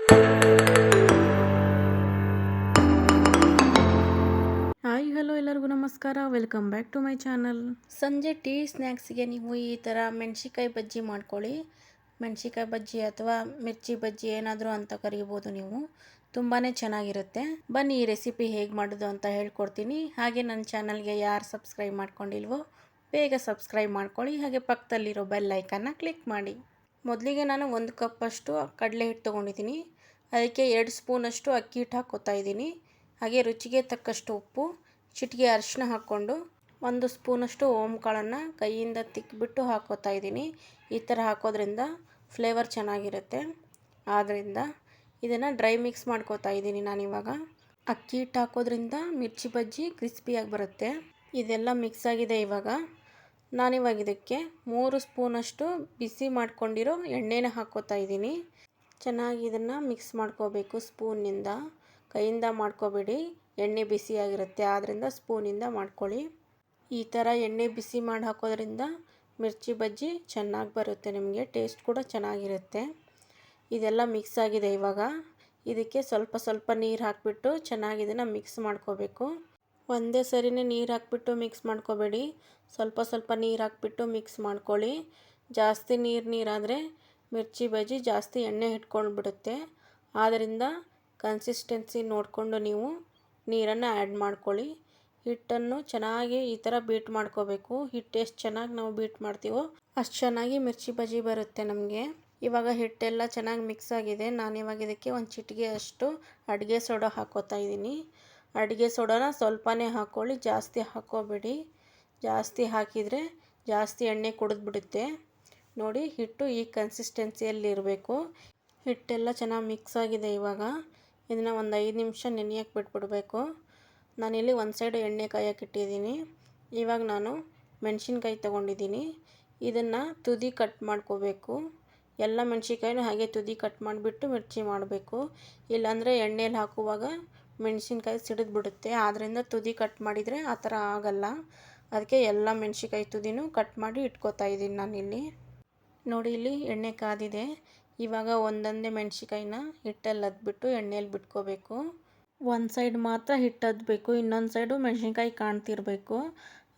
Hi hello ಎಲ್ಲರಿಗೂ ನಮಸ್ಕಾರ, welcome back to my channel. ಸಂಜೆ ಟೀ ಸ್ನ್ಯಾಕ್ಸ್ಗೆ ನೀವು ಈ ಥರ ಮೆಣಸಿಕಾಯಿ ಬಜ್ಜಿ ಮಾಡ್ಕೊಳ್ಳಿ. ಮೆಣಸಿಕಾಯಿ ಬಜ್ಜಿ ಅಥವಾ ಮಿರ್ಚಿ ಬಜ್ಜಿ ಏನಾದರೂ ಅಂತ ಕರಿಬೋದು ನೀವು. ತುಂಬಾ ಚೆನ್ನಾಗಿರುತ್ತೆ. ಬನ್ನಿ ಈ ರೆಸಿಪಿ ಹೇಗೆ ಮಾಡೋದು ಅಂತ ಹೇಳ್ಕೊಡ್ತೀನಿ. ಹಾಗೆ ನನ್ನ ಚಾನಲ್ಗೆ ಯಾರು ಸಬ್ಸ್ಕ್ರೈಬ್ ಮಾಡ್ಕೊಂಡಿಲ್ವೋ ಬೇಗ ಸಬ್ಸ್ಕ್ರೈಬ್ ಮಾಡ್ಕೊಳ್ಳಿ. ಹಾಗೆ ಪಕ್ಕದಲ್ಲಿರೋ ಬೆಲ್ ಐಕನ್ನ ಕ್ಲಿಕ್ ಮಾಡಿ. ಮೊದಲಿಗೆ ನಾನು 1 ಕಪ್ಪಷ್ಟು ಕಡಲೆ ಹಿಟ್ಟು ತೊಗೊಂಡಿದ್ದೀನಿ. ಅದಕ್ಕೆ 2 ಸ್ಪೂನಷ್ಟು ಅಕ್ಕಿ ಹಿಟ್ಟು ಹಾಕ್ಕೋತಾ ಇದ್ದೀನಿ. ಹಾಗೆ ರುಚಿಗೆ ತಕ್ಕಷ್ಟು ಉಪ್ಪು, ಚಿಟಿಕೆ ಅರಿಶಿನ ಹಾಕ್ಕೊಂಡು 1 ಸ್ಪೂನಷ್ಟು ಓಂಕಾಳನ್ನು ಕೈಯಿಂದ ತಿಕ್ಕಿಬಿಟ್ಟು ಹಾಕ್ಕೋತಾ ಇದ್ದೀನಿ. ಈ ಥರ ಹಾಕೋದ್ರಿಂದ ಫ್ಲೇವರ್ ಚೆನ್ನಾಗಿರುತ್ತೆ. ಆದ್ದರಿಂದ ಇದನ್ನು ಡ್ರೈ ಮಿಕ್ಸ್ ಮಾಡ್ಕೋತಾ ಇದ್ದೀನಿ ನಾನಿವಾಗ. ಅಕ್ಕಿ ಹಿಟ್ಟು ಹಾಕೋದ್ರಿಂದ ಮಿರ್ಚಿ ಬಜ್ಜಿ ಕ್ರಿಸ್ಪಿಯಾಗಿ ಬರುತ್ತೆ. ಇದೆಲ್ಲ ಮಿಕ್ಸ್ ಆಗಿದೆ. ಇವಾಗ ನಾನಿವಾಗ ಇದಕ್ಕೆ 3 ಸ್ಪೂನಷ್ಟು ಬಿಸಿ ಮಾಡ್ಕೊಂಡಿರೋ ಎಣ್ಣೆನ ಹಾಕ್ಕೋತಾ ಇದ್ದೀನಿ. ಚೆನ್ನಾಗಿ ಇದನ್ನು ಮಿಕ್ಸ್ ಮಾಡ್ಕೋಬೇಕು ಸ್ಪೂನ್ನಿಂದ. ಕೈಯಿಂದ ಮಾಡ್ಕೋಬೇಡಿ, ಎಣ್ಣೆ ಬಿಸಿಯಾಗಿರುತ್ತೆ, ಆದ್ದರಿಂದ ಸ್ಪೂನಿಂದ ಮಾಡ್ಕೊಳ್ಳಿ. ಈ ಥರ ಎಣ್ಣೆ ಬಿಸಿ ಮಾಡಿ ಹಾಕೋದ್ರಿಂದ ಮಿರ್ಚಿ ಬಜ್ಜಿ ಚೆನ್ನಾಗಿ ಬರುತ್ತೆ, ನಿಮಗೆ ಟೇಸ್ಟ್ ಕೂಡ ಚೆನ್ನಾಗಿರುತ್ತೆ. ಇದೆಲ್ಲ ಮಿಕ್ಸ್ ಆಗಿದೆ. ಇವಾಗ ಇದಕ್ಕೆ ಸ್ವಲ್ಪ ಸ್ವಲ್ಪ ನೀರು ಹಾಕಿಬಿಟ್ಟು ಚೆನ್ನಾಗಿ ಇದನ್ನು ಮಿಕ್ಸ್ ಮಾಡ್ಕೋಬೇಕು. ಒಂದೇ ಸರಿನೇ ನೀರು ಹಾಕ್ಬಿಟ್ಟು ಮಿಕ್ಸ್ ಮಾಡ್ಕೋಬೇಡಿ, ಸ್ವಲ್ಪ ಸ್ವಲ್ಪ ನೀರು ಹಾಕ್ಬಿಟ್ಟು ಮಿಕ್ಸ್ ಮಾಡ್ಕೊಳ್ಳಿ. ಜಾಸ್ತಿ ನೀರಾದರೆ ಮಿರ್ಚಿ ಬಜ್ಜಿ ಜಾಸ್ತಿ ಎಣ್ಣೆ ಹಿಡ್ಕೊಂಡ್ಬಿಡುತ್ತೆ. ಆದ್ದರಿಂದ ಕನ್ಸಿಸ್ಟೆನ್ಸಿ ನೋಡಿಕೊಂಡು ನೀವು ನೀರನ್ನು ಆ್ಯಡ್ ಮಾಡ್ಕೊಳ್ಳಿ. ಹಿಟ್ಟನ್ನು ಚೆನ್ನಾಗಿ ಈ ಥರ ಬೀಟ್ ಮಾಡ್ಕೋಬೇಕು. ಹಿಟ್ಟು ಎಷ್ಟು ಚೆನ್ನಾಗಿ ನಾವು ಬೀಟ್ ಮಾಡ್ತೀವೋ ಅಷ್ಟು ಚೆನ್ನಾಗಿ ಮಿರ್ಚಿ ಬಜ್ಜಿ ಬರುತ್ತೆ ನಮಗೆ. ಇವಾಗ ಹಿಟ್ಟೆಲ್ಲ ಚೆನ್ನಾಗಿ ಮಿಕ್ಸ್ ಆಗಿದೆ. ನಾನಿವಾಗ ಇದಕ್ಕೆ 1 ಚಿಟಿಕೆ ಅಷ್ಟು ಅಡುಗೆ ಸೋಡಾ ಹಾಕ್ಕೋತಾ ಇದ್ದೀನಿ. ಅಡುಗೆ ಸೋಡಾನ ಸ್ವಲ್ಪನೇ ಹಾಕ್ಕೊಳ್ಳಿ, ಜಾಸ್ತಿ ಹಾಕ್ಕೋಬೇಡಿ. ಜಾಸ್ತಿ ಹಾಕಿದರೆ ಜಾಸ್ತಿ ಎಣ್ಣೆ ಕುಡಿದ್ಬಿಡುತ್ತೆ. ನೋಡಿ, ಹಿಟ್ಟು ಈ ಕನ್ಸಿಸ್ಟೆನ್ಸಿಯಲ್ಲಿ ಇರಬೇಕು. ಹಿಟ್ಟೆಲ್ಲ ಚೆನ್ನಾಗಿ ಮಿಕ್ಸ್ ಆಗಿದೆ. ಇವಾಗ ಇದನ್ನು ಒಂದು 5 ನಿಮಿಷ ನೆನೆಯಕ್ಕೆ ಬಿಟ್ಬಿಡಬೇಕು. ನಾನಿಲ್ಲಿ ಒಂದು ಸೈಡು ಎಣ್ಣೆ ಕಾಯಕ್ಕೆ ಇಟ್ಟಿದ್ದೀನಿ. ಇವಾಗ ನಾನು ಮೆಣಸಿನ್ಕಾಯಿ ತೊಗೊಂಡಿದ್ದೀನಿ. ಇದನ್ನು ತುದಿ ಕಟ್ ಮಾಡ್ಕೋಬೇಕು. ಎಲ್ಲ ಮೆಣಸಿನ್ಕಾಯಿನೂ ಹಾಗೆ ತುದಿ ಕಟ್ ಮಾಡಿಬಿಟ್ಟು ಮಿರ್ಚಿ ಮಾಡಬೇಕು. ಇಲ್ಲಾಂದರೆ ಎಣ್ಣೆಲಿ ಹಾಕುವಾಗ ಮೆಣಸಿನ್ಕಾಯಿ ಸಿಡಿದ್ಬಿಡುತ್ತೆ. ಆದ್ದರಿಂದ ತುದಿ ಕಟ್ ಮಾಡಿದರೆ ಆ ಥರ ಆಗಲ್ಲ. ಅದಕ್ಕೆ ಎಲ್ಲ ಮೆಣಸಿನ್ಕಾಯಿ ತುದಿನೂ ಕಟ್ ಮಾಡಿ ಇಟ್ಕೋತಾ ಇದ್ದೀನಿ ನಾನಿಲ್ಲಿ. ನೋಡಿ, ಇಲ್ಲಿ ಎಣ್ಣೆ ಕಾದಿದೆ. ಇವಾಗ ಒಂದೊಂದೇ ಮೆಣಸಿನ್ಕಾಯಿನ ಹಿಟ್ಟಲ್ಲಿ ಅದ್ಬಿಟ್ಟು ಎಣ್ಣೆಯಲ್ಲಿ ಬಿಟ್ಕೋಬೇಕು. ಒಂದು ಸೈಡ್ ಮಾತ್ರ ಹಿಟ್ಟು ಅದ್ಬೇಕು, ಇನ್ನೊಂದು ಸೈಡು ಮೆಣಸಿನ್ಕಾಯಿ ಕಾಣ್ತಿರಬೇಕು.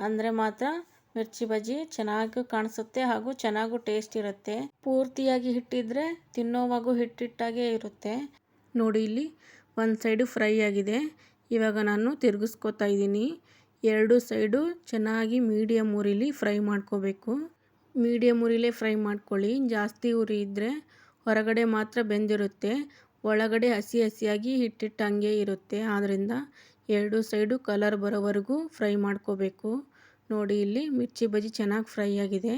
ಅಂದರೆ ಮಾತ್ರ ಮಿರ್ಚಿ ಬಜ್ಜಿ ಚೆನ್ನಾಗಿ ಕಾಣಿಸುತ್ತೆ ಹಾಗೂ ಚೆನ್ನಾಗೂ ಟೇಸ್ಟ್ ಇರುತ್ತೆ. ಪೂರ್ತಿಯಾಗಿ ಹಿಟ್ಟಿದ್ರೆ ತಿನ್ನೋವಾಗೂ ಹಿಟ್ಟಿಟ್ಟಾಗೇ ಇರುತ್ತೆ. ನೋಡಿ, ಇಲ್ಲಿ ಒಂದು ಸೈಡು ಫ್ರೈ ಆಗಿದೆ. ಇವಾಗ ನಾನು ತಿರುಗಿಸ್ಕೋತಾ ಇದ್ದೀನಿ. 2 ಸೈಡು ಚೆನ್ನಾಗಿ ಮೀಡಿಯಮ್ ಉರಿಲಿ ಫ್ರೈ ಮಾಡ್ಕೋಬೇಕು. ಮೀಡಿಯಮ್ ಉರಿಲೇ ಫ್ರೈ ಮಾಡ್ಕೊಳ್ಳಿ. ಜಾಸ್ತಿ ಉರಿ ಇದ್ದರೆ ಹೊರಗಡೆ ಮಾತ್ರ ಬೆಂದಿರುತ್ತೆ, ಒಳಗಡೆ ಹಸಿ ಹಸಿಯಾಗಿ ಹಿಟ್ಟಿಟ್ಟಂಗೆ ಇರುತ್ತೆ. ಆದ್ದರಿಂದ 2 ಸೈಡು ಕಲರ್ ಬರೋವರೆಗೂ ಫ್ರೈ ಮಾಡ್ಕೋಬೇಕು. ನೋಡಿ, ಇಲ್ಲಿ ಮಿರ್ಚಿ ಬಜ್ಜಿ ಚೆನ್ನಾಗಿ ಫ್ರೈ ಆಗಿದೆ.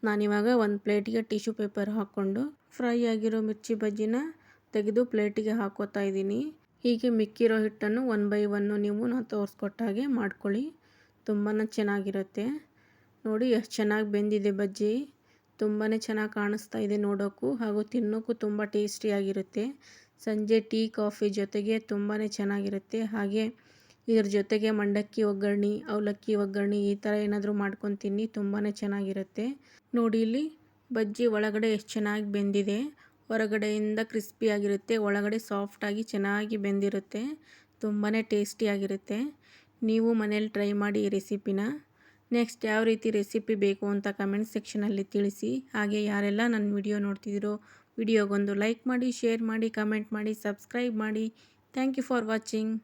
ನಾನಿವಾಗ ಒಂದು ಪ್ಲೇಟಿಗೆ ಟಿಶ್ಯೂ ಪೇಪರ್ ಹಾಕ್ಕೊಂಡು ಫ್ರೈ ಆಗಿರೋ ಮಿರ್ಚಿ ಬಜ್ಜಿನ ತೆಗೆದು ಪ್ಲೇಟಿಗೆ ಹಾಕ್ಕೋತಾ ಇದ್ದೀನಿ. ಹೀಗೆ ಮಿಕ್ಕಿರೋ ಹಿಟ್ಟನ್ನು 1 ಬೈ 1 ನೀವು ನಾನು ತೋರಿಸ್ಕೊಟ್ಟಾಗೆ ಮಾಡ್ಕೊಳ್ಳಿ. ತುಂಬಾ ಚೆನ್ನಾಗಿರುತ್ತೆ. ನೋಡಿ ಎಷ್ಟು ಚೆನ್ನಾಗಿ ಬೆಂದಿದೆ ಬಜ್ಜಿ. ತುಂಬಾ ಚೆನ್ನಾಗಿ ಕಾಣಿಸ್ತಾ ಇದೆ ನೋಡೋಕ್ಕೂ ಹಾಗೂ ತಿನ್ನೋಕ್ಕೂ ತುಂಬ ಟೇಸ್ಟಿಯಾಗಿರುತ್ತೆ. ಸಂಜೆ ಟೀ ಕಾಫಿ ಜೊತೆಗೆ ತುಂಬಾ ಚೆನ್ನಾಗಿರುತ್ತೆ. ಹಾಗೆ ಇದ್ರ ಜೊತೆಗೆ ಮಂಡಕ್ಕಿ ಒಗ್ಗರಣೆ, ಅವಲಕ್ಕಿ ಒಗ್ಗರಣೆ ಈ ಥರ ಏನಾದರೂ ಮಾಡ್ಕೊಂಡು ತಿನ್ನಿ, ತುಂಬಾ ಚೆನ್ನಾಗಿರುತ್ತೆ. ನೋಡಿ, ಇಲ್ಲಿ ಬಜ್ಜಿ ಒಳಗಡೆ ಎಷ್ಟು ಚೆನ್ನಾಗಿ ಬೆಂದಿದೆ. ಹೊರಗಡೆಯಿಂದ ಕ್ರಿಸ್ಪಿಯಾಗಿರುತ್ತೆ, ಒಳಗಡೆ ಸಾಫ್ಟಾಗಿ ಚೆನ್ನಾಗಿ ಬೆಂದಿರುತ್ತೆ. ತುಂಬಾ ಟೇಸ್ಟಿಯಾಗಿರುತ್ತೆ. ನೀವು ಮನೇಲಿ ಟ್ರೈ ಮಾಡಿ ಈ ರೆಸಿಪಿನ. ನೆಕ್ಸ್ಟ್ ಯಾವ ರೀತಿ ರೆಸಿಪಿ ಬೇಕು ಅಂತ ಕಮೆಂಟ್ ಸೆಕ್ಷನಲ್ಲಿ ತಿಳಿಸಿ. ಹಾಗೆ ಯಾರೆಲ್ಲ ನನ್ನ ವಿಡಿಯೋ ನೋಡ್ತಿದ್ದೀರೋ ವಿಡಿಯೋಗೊಂದು ಲೈಕ್ ಮಾಡಿ, ಶೇರ್ ಮಾಡಿ, ಕಮೆಂಟ್ ಮಾಡಿ, ಸಬ್ಸ್ಕ್ರೈಬ್ ಮಾಡಿ. Thank you for watching.